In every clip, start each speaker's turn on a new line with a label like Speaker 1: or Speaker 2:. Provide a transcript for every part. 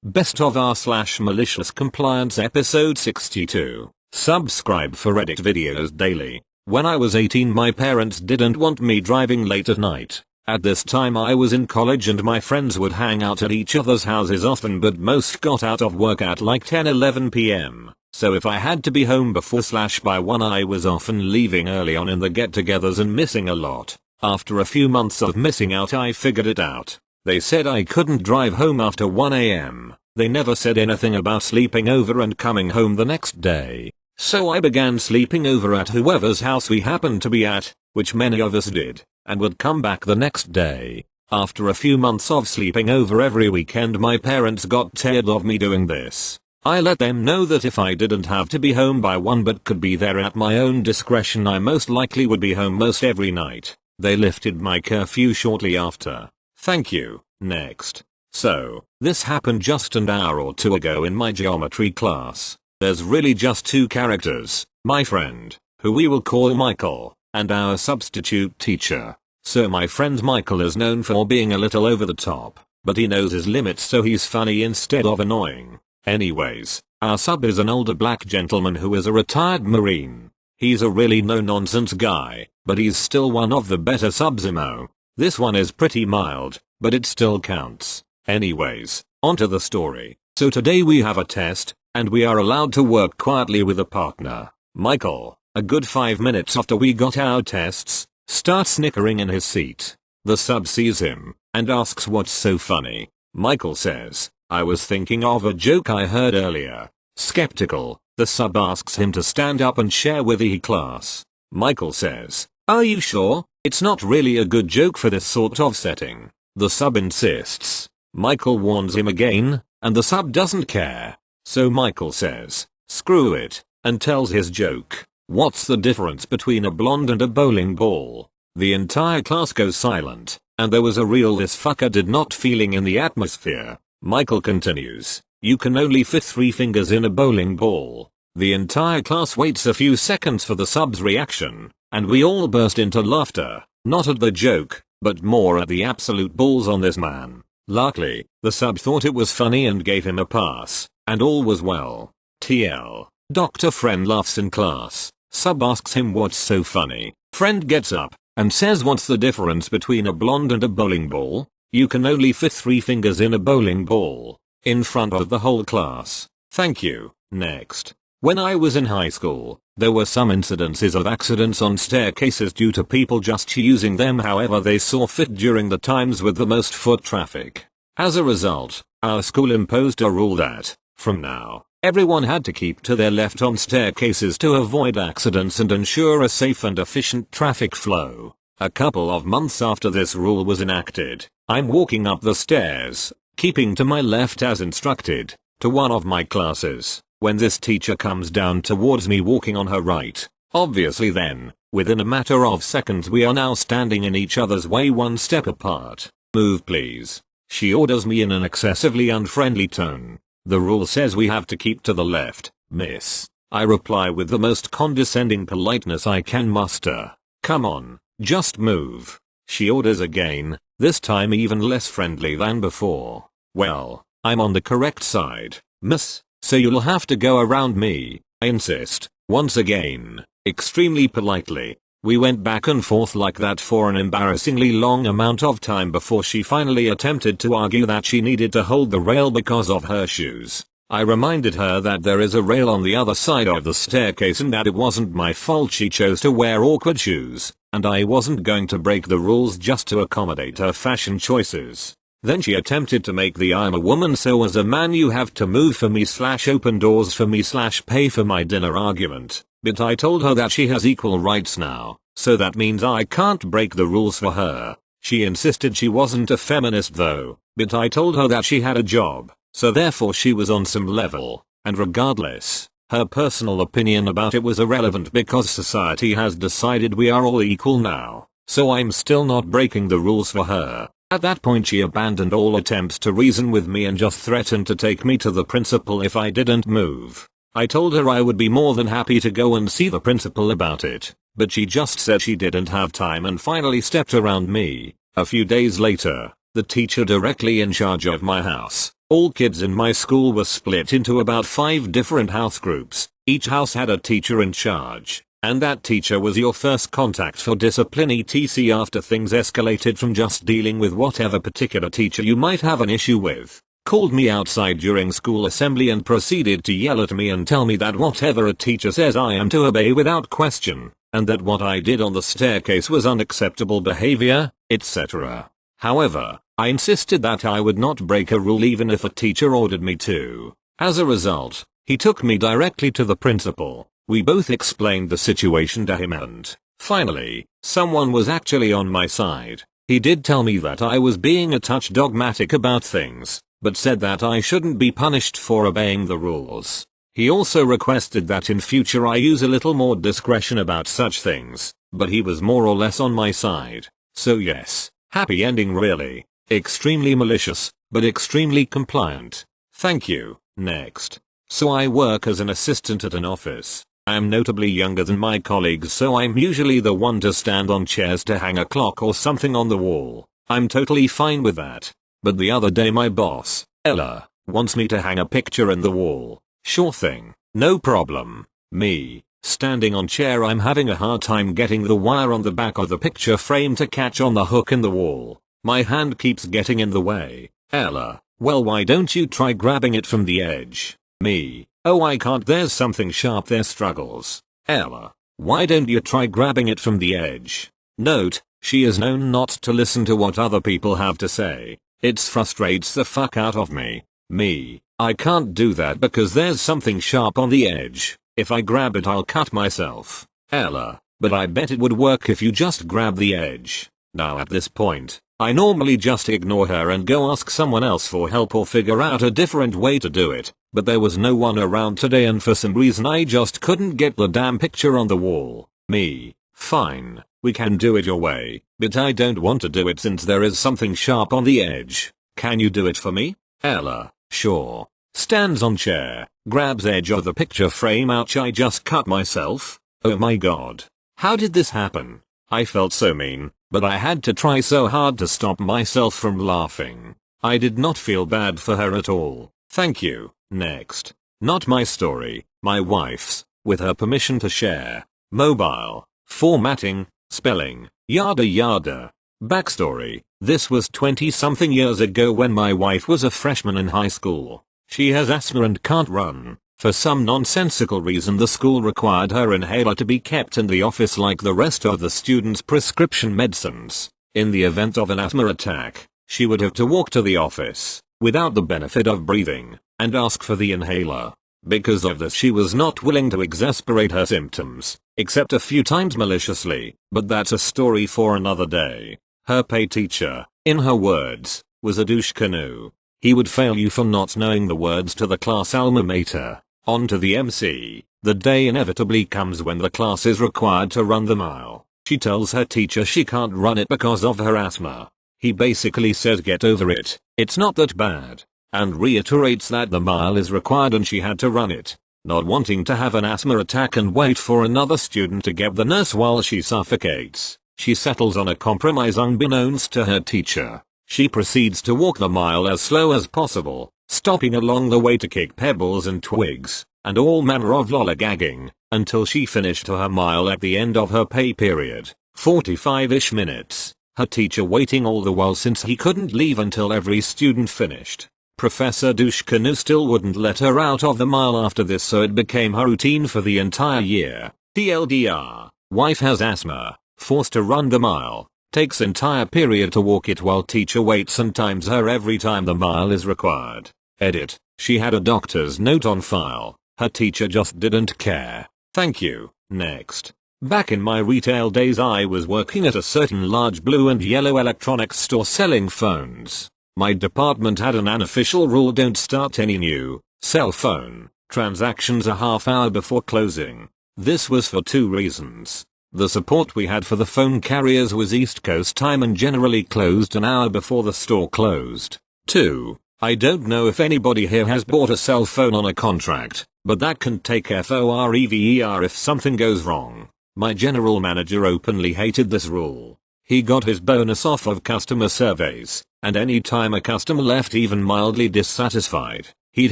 Speaker 1: Best of r/malicious compliance episode 62. Subscribe for Reddit videos daily. When I was 18, my parents didn't want me driving late at night. At this time I was in college and my friends would hang out at each other's houses often, but most got out of work at like 10-11 p.m. So if I had to be home before/by 1, I was often leaving early on in the get-togethers and missing a lot. After a few months of missing out, I figured it out. They said I couldn't drive home after 1 a.m. They never said anything about sleeping over and coming home the next day. So I began sleeping over at whoever's house we happened to be at, which many of us did, and would come back the next day. After a few months of sleeping over every weekend, my parents got tired of me doing this. I let them know that if I didn't have to be home by 1 but could be there at my own discretion, I most likely would be home most every night. They lifted my curfew shortly after. Thank you. Next. So, this happened just an hour or two ago in my geometry class. There's really just two characters, my friend, who we will call Michael, and our substitute teacher. So my friend Michael is known for being a little over the top, but he knows his limits, so he's funny instead of annoying. Anyways, our sub is an older black gentleman who is a retired Marine. He's a really no-nonsense guy, but he's still one of the better subs imo. This one is pretty mild, but it still counts. Anyways, onto the story. So today we have a test, and we are allowed to work quietly with a partner. Michael, a good 5 minutes after we got our tests, starts snickering in his seat. The sub sees him, and asks what's so funny. Michael says, I was thinking of a joke I heard earlier. Skeptical, the sub asks him to stand up and share with the class. Michael says, are you sure? It's not really a good joke for this sort of setting. The sub insists. Michael warns him again, and the sub doesn't care. So Michael says, screw it, and tells his joke. What's the difference between a blonde and a bowling ball? The entire class goes silent, and there was a real "this fucker did not" feeling in the atmosphere. Michael continues, you can only fit 3 fingers in a bowling ball. The entire class waits a few seconds for the sub's reaction, and we all burst into laughter, not at the joke, but more at the absolute balls on this man. Luckily, the sub thought it was funny and gave him a pass, and all was well. TL. Dr. Friend laughs in class. Sub asks him what's so funny. Friend gets up and says, what's the difference between a blonde and a bowling ball? You can only fit 3 fingers in a bowling ball. In front of the whole class. Thank you. Next. When I was in high school, there were some incidences of accidents on staircases due to people just using them however they saw fit during the times with the most foot traffic. As a result, our school imposed a rule that, from now, everyone had to keep to their left on staircases to avoid accidents and ensure a safe and efficient traffic flow. A couple of months after this rule was enacted, I'm walking up the stairs, keeping to my left as instructed, to one of my classes, when this teacher comes down towards me walking on her right. Obviously then, within a matter of seconds we are now standing in each other's way 1 step apart. Move please. She orders me in an excessively unfriendly tone. The rule says we have to keep to the left, miss. I reply with the most condescending politeness I can muster. Come on, just move. She orders again, this time even less friendly than before. Well, I'm on the correct side, miss, so you'll have to go around me, I insist, once again, extremely politely. We went back and forth like that for an embarrassingly long amount of time before she finally attempted to argue that she needed to hold the rail because of her shoes. I reminded her that there is a rail on the other side of the staircase and that it wasn't my fault she chose to wear awkward shoes, and I wasn't going to break the rules just to accommodate her fashion choices. Then she attempted to make the I'm a woman so as a man you have to move for me / open doors for me / pay for my dinner argument. But I told her that she has equal rights now, so that means I can't break the rules for her. She insisted she wasn't a feminist though, but I told her that she had a job, so therefore she was on some level, and regardless, her personal opinion about it was irrelevant because society has decided we are all equal now, so I'm still not breaking the rules for her. At that point she abandoned all attempts to reason with me and just threatened to take me to the principal if I didn't move. I told her I would be more than happy to go and see the principal about it, but she just said she didn't have time and finally stepped around me. A few days later, the teacher directly in charge of my house All kids in my school were split into about 5 different house groups. Each house had a teacher in charge, and that teacher was your first contact for discipline etc. After things escalated from just dealing with whatever particular teacher you might have an issue with, called me outside during school assembly and proceeded to yell at me and tell me that whatever a teacher says I am to obey without question, and that what I did on the staircase was unacceptable behavior, etc. However, I insisted that I would not break a rule even if a teacher ordered me to. As a result, he took me directly to the principal. We both explained the situation to him and, finally, someone was actually on my side. He did tell me that I was being a touch dogmatic about things, but said that I shouldn't be punished for obeying the rules. He also requested that in future I use a little more discretion about such things, but he was more or less on my side. So yes, happy ending really. Extremely malicious, but extremely compliant. Thank you. Next. So I work as an assistant at an office. I am notably younger than my colleagues, so I'm usually the one to stand on chairs to hang a clock or something on the wall. I'm totally fine with that. But the other day my boss, Ella, wants me to hang a picture in the wall. Sure thing. No problem. Me, standing on chair, I'm having a hard time getting the wire on the back of the picture frame to catch on the hook in the wall. My hand keeps getting in the way. Ella, well, why don't you try grabbing it from the edge? Me, oh, I can't, there's something sharp there. Struggles. Ella, why don't you try grabbing it from the edge? Note, she is known not to listen to what other people have to say. It frustrates the fuck out of me. Me, I can't do that because there's something sharp on the edge. If I grab it I'll cut myself. Ella, but I bet it would work if you just grab the edge. Now at this point, I normally just ignore her and go ask someone else for help or figure out a different way to do it, but there was no one around today and for some reason I just couldn't get the damn picture on the wall. Me, fine, we can do it your way, but I don't want to do it since there is something sharp on the edge. Can you do it for me? Ella, sure. Stands on chair, grabs edge of the picture frame. Ouch, I just cut myself. Oh my god. How did this happen? I felt so mean, but I had to try so hard to stop myself from laughing. I did not feel bad for her at all. Thank you. Next. Not my story, my wife's, with her permission to share. Mobile, formatting, spelling, yada yada. Backstory. This was 20-something years ago when my wife was a freshman in high school. She has asthma and can't run. For some nonsensical reason the school required her inhaler to be kept in the office like the rest of the students' prescription medicines. In the event of an asthma attack, she would have to walk to the office, without the benefit of breathing, and ask for the inhaler. Because of this she was not willing to exasperate her symptoms, except a few times maliciously, but that's a story for another day. Her pay teacher, in her words, was a douche canoe. He would fail you for not knowing the words to the class alma mater. On to the MC. The day inevitably comes when the class is required to run the mile. She tells her teacher she can't run it because of her asthma. He basically says get over it, it's not that bad, and reiterates that the mile is required and she had to run it. Not wanting to have an asthma attack and wait for another student to get the nurse while she suffocates, she settles on a compromise unbeknownst to her teacher. She proceeds to walk the mile as slow as possible, stopping along the way to kick pebbles and twigs, and all manner of lollygagging, until she finished her mile at the end of her pay period, 45-ish minutes, her teacher waiting all the while since he couldn't leave until every student finished. Professor Douchecanoe still wouldn't let her out of the mile after this, so it became her routine for the entire year. TLDR, wife has asthma, forced to run the mile. Takes entire period to walk it while teacher waits and times her every time the mile is required. Edit. She had a doctor's note on file. Her teacher just didn't care. Thank you. Next. Back in my retail days I was working at a certain large blue and yellow electronics store selling phones. My department had an unofficial rule: don't start any new cell phone transactions a half hour before closing. This was for 2 reasons. The support we had for the phone carriers was East Coast time and generally closed an hour before the store closed. 2. I don't know if anybody here has bought a cell phone on a contract, but that can take forever if something goes wrong. My general manager openly hated this rule. He got his bonus off of customer surveys, and any time a customer left even mildly dissatisfied, he'd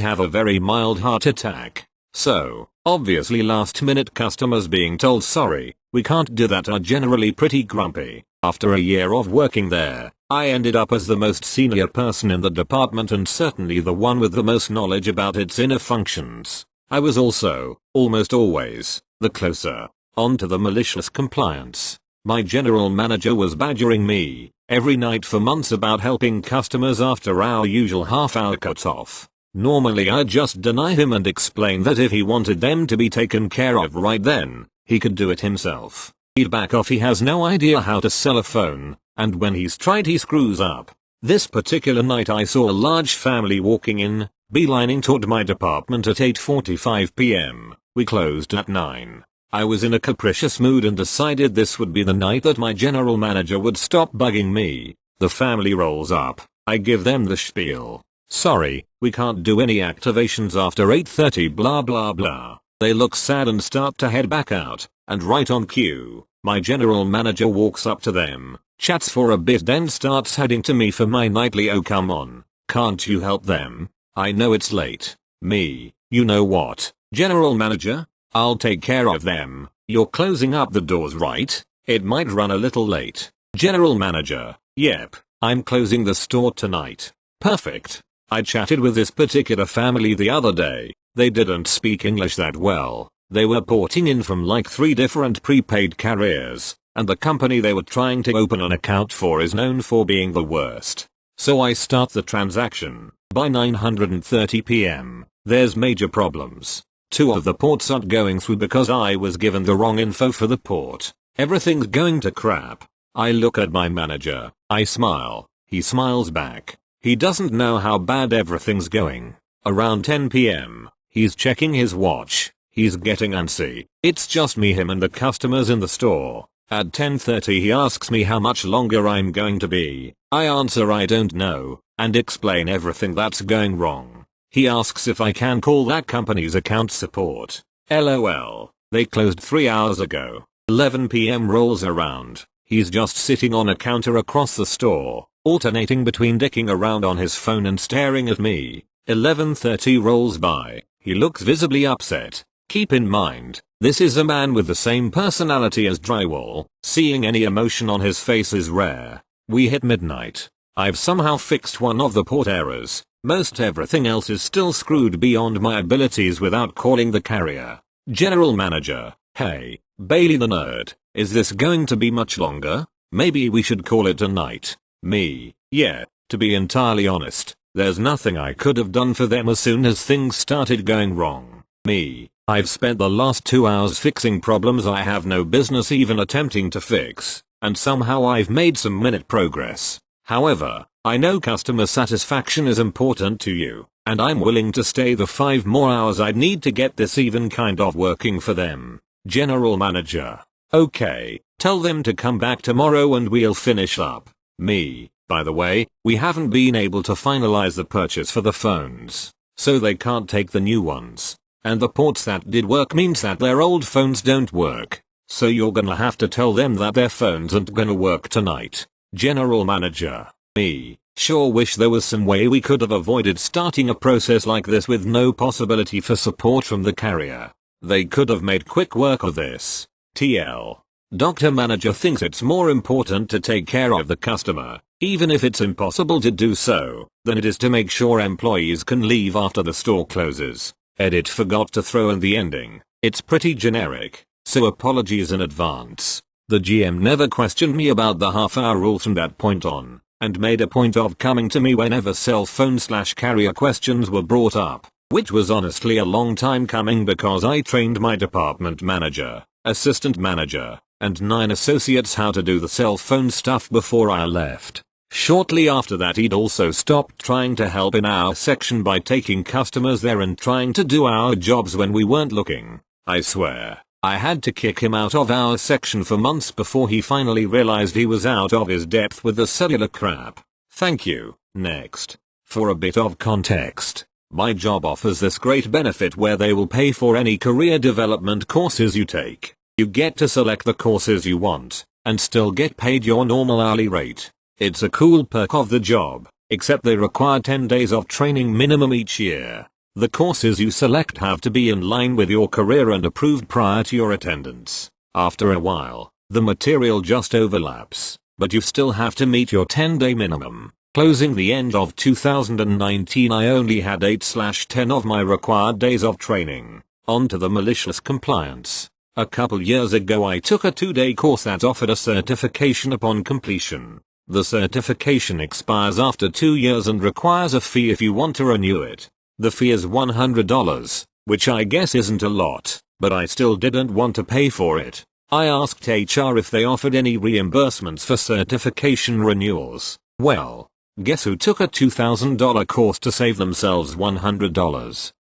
Speaker 1: have a very mild heart attack. So, obviously last minute customers being told sorry, we can't do that are generally pretty grumpy. After a year of working there, I ended up as the most senior person in the department and certainly the one with the most knowledge about its inner functions. I was also, almost always, the closer. On to the malicious compliance. My general manager was badgering me every night for months about helping customers after our usual half-hour cut-off. Normally I'd just deny him and explain that if he wanted them to be taken care of right then, he could do it himself. He'd back off. He has no idea how to sell a phone, and when he's tried he screws up. This particular night I saw a large family walking in, beelining toward my department at 8:45 p.m. We closed at 9. I was in a capricious mood and decided this would be the night that my general manager would stop bugging me. The family rolls up. I give them the spiel. Sorry, we can't do any activations after 8:30 blah blah blah. They look sad and start to head back out, and right on cue, my general manager walks up to them, chats for a bit then starts heading to me for my nightly "oh come on, can't you help them? I know it's late." Me, you know what, general manager? I'll take care of them. You're closing up the doors, right? It might run a little late. General manager, yep, I'm closing the store tonight. Perfect. I chatted with this particular family the other day. They didn't speak English that well. They were porting in from like 3 different prepaid carriers, and the company they were trying to open an account for is known for being the worst. So I start the transaction. By 9:30 p.m., there's major problems. 2 of the ports aren't going through because I was given the wrong info for the port. Everything's going to crap. I look at my manager. I smile. He smiles back. He doesn't know how bad everything's going. Around 10 p.m., he's checking his watch. He's getting antsy. It's just me, him and the customers in the store. At 10:30 he asks me how much longer I'm going to be. I answer I don't know, and explain everything that's going wrong. He asks if I can call that company's account support. LOL. They closed 3 hours ago. 11 p.m. rolls around. He's just sitting on a counter across the store, alternating between dicking around on his phone and staring at me. 11:30 rolls by. He looks visibly upset. Keep in mind, this is a man with the same personality as drywall. Seeing any emotion on his face is rare. We hit midnight. I've somehow fixed one of the port errors. Most everything else is still screwed beyond my abilities without calling the carrier. General manager, hey, Bailey the nerd, is this going to be much longer? Maybe we should call it a night. Me, yeah, to be entirely honest, there's nothing I could have done for them as soon as things started going wrong. Me, I've spent the last 2 hours fixing problems I have no business even attempting to fix, and somehow I've made some minute progress. However, I know customer satisfaction is important to you, and I'm willing to stay the 5 more hours I'd need to get this even kind of working for them. General manager. Okay, tell them to come back tomorrow and we'll finish up. Me, by the way, we haven't been able to finalize the purchase for the phones, so they can't take the new ones. And the ports that did work means that their old phones don't work. So you're gonna have to tell them that their phones aren't gonna work tonight. General manager. Me, sure wish there was some way we could have avoided starting a process like this with no possibility for support from the carrier. They could have made quick work of this. TL. Dr. Manager thinks it's more important to take care of the customer, even if it's impossible to do so, than it is to make sure employees can leave after the store closes. Edit forgot to throw in the ending. It's pretty generic, so apologies in advance. The GM never questioned me about the half-hour rule from that point on, and made a point of coming to me whenever cell phone/carrier questions were brought up, which was honestly a long time coming because I trained my department manager, assistant manager, and 9 associates how to do the cell phone stuff before I left. Shortly after that he'd also stopped trying to help in our section by taking customers there and trying to do our jobs when we weren't looking. I swear, I had to kick him out of our section for months before he finally realized he was out of his depth with the cellular crap. Thank you. Next. For a bit of context, my job offers this great benefit where they will pay for any career development courses you take. You get to select the courses you want, and still get paid your normal hourly rate. It's a cool perk of the job, except they require 10 days of training minimum each year. The courses you select have to be in line with your career and approved prior to your attendance. After a while, the material just overlaps, but you still have to meet your 10-day minimum. Closing the end of 2019, I only had 8/10 of my required days of training. On to the malicious compliance. A couple years ago I took a 2-day course that offered a certification upon completion. The certification expires after 2 years and requires a fee if you want to renew it. The fee is $100, which I guess isn't a lot, but I still didn't want to pay for it. I asked HR if they offered any reimbursements for certification renewals. Well, guess who took a $2,000 course to save themselves $100?